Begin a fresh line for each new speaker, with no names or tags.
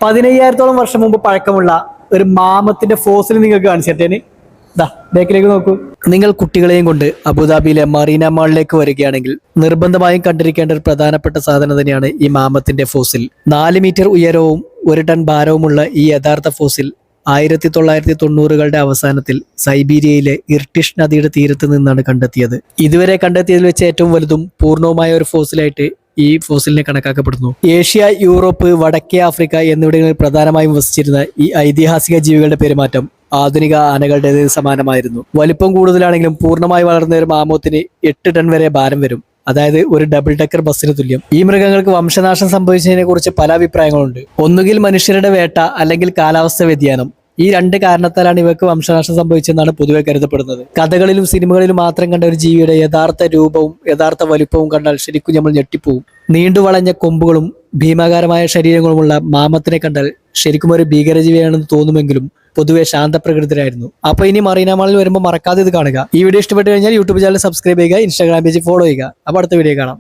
15,000-ഓളം വർഷം മുമ്പ് പഴക്കമുള്ള ഒരു മാമത്തിന്റെ ഫോസിൽ നിങ്ങൾക്ക് കാണിച്ചിട്ടേന്. ദാ ബേക്കിലേക്ക് നോക്കൂ. നിങ്ങൾ കുട്ടികളെയും കൊണ്ട് അബുദാബിയിലെ മറീന മാളിലേക്ക് വരികയാണെങ്കിൽ നിർബന്ധമായും കണ്ടിരിക്കേണ്ട ഒരു പ്രധാനപ്പെട്ട സാധനം തന്നെയാണ് ഈ മാമത്തിന്റെ ഫോസിൽ. 4 മീറ്റർ ഉയരവും 1 ടൺ ഭാരവുമുള്ള ഈ യഥാർത്ഥ ഫോസിൽ 1990-കളുടെ അവസാനത്തിൽ സൈബീരിയയിലെ ഇർട്ടിഷ് നദിയുടെ തീരത്ത് നിന്നാണ് കണ്ടെത്തിയത്. ഇതുവരെ കണ്ടെത്തിയതിൽ വെച്ച് ഏറ്റവും വലുതും പൂർണ്ണവുമായ ഒരു ഫോസിലായിട്ട് ഈ ഫോസിലിനെ കണക്കാക്കപ്പെടുന്നു. ഏഷ്യ, യൂറോപ്പ്, വടക്കേ ആഫ്രിക്ക എന്നിവിടങ്ങളിൽ പ്രധാനമായും വസിച്ചിരുന്ന ഈ ഐതിഹാസിക ജീവികളുടെ പെരുമാറ്റം ആധുനിക ആനകളുടേത് സമാനമായിരുന്നു. വലിപ്പം കൂടുതലാണെങ്കിലും പൂർണ്ണമായി വളർന്ന ഒരു മാമോത്തിന് 8 ടൺ വരെ ഭാരം വരും. അതായത് ഒരു ഡബിൾ ഡെക്കർ ബസ്സിന് തുല്യം. ഈ മൃഗങ്ങൾക്ക് വംശനാശം സംഭവിച്ചതിനെ കുറിച്ച് പല അഭിപ്രായങ്ങളുണ്ട്. ഒന്നുകിൽ മനുഷ്യരുടെ വേട്ട, അല്ലെങ്കിൽ കാലാവസ്ഥ വ്യതിയാനം. ഈ 2 കാരണത്താലാണ് ഇവർക്ക് വംശനാശം സംഭവിച്ചെന്നാണ് പൊതുവെ കരുതപ്പെടുന്നത്. കഥകളിലും സിനിമകളിലും മാത്രം കണ്ട ഒരു ജീവിയുടെ യഥാർത്ഥ രൂപവും യഥാർത്ഥ വലിപ്പവും കണ്ടാൽ ശരിക്കും നമ്മൾ ഞെട്ടിപ്പോവും. നീണ്ടുവളഞ്ഞ കൊമ്പുകളും ഭീമാകാരമായ ശരീരങ്ങളുമുള്ള മാമത്തിനെ കണ്ടാൽ ശരിക്കും ഒരു ഭീകരജീവിയാണെന്ന് തോന്നുമെങ്കിലും പൊതുവെ ശാന്തപ്രകൃതരായിരുന്നു. അപ്പൊ ഇനി മറീന മാളിൽ വരുമ്പോൾ മറക്കാതെ ഇത് കാണുക. ഈ വീഡിയോ ഇഷ്ടപ്പെട്ടു കഴിഞ്ഞാൽ യൂട്യൂബ് ചാനൽ സബ്സ്ക്രൈബ് ചെയ്യുക, ഇൻസ്റ്റാഗ്രാം പേജ് ഫോളോ ചെയ്യുക. അപ്പൊ അടുത്ത വീഡിയോ കാണാം.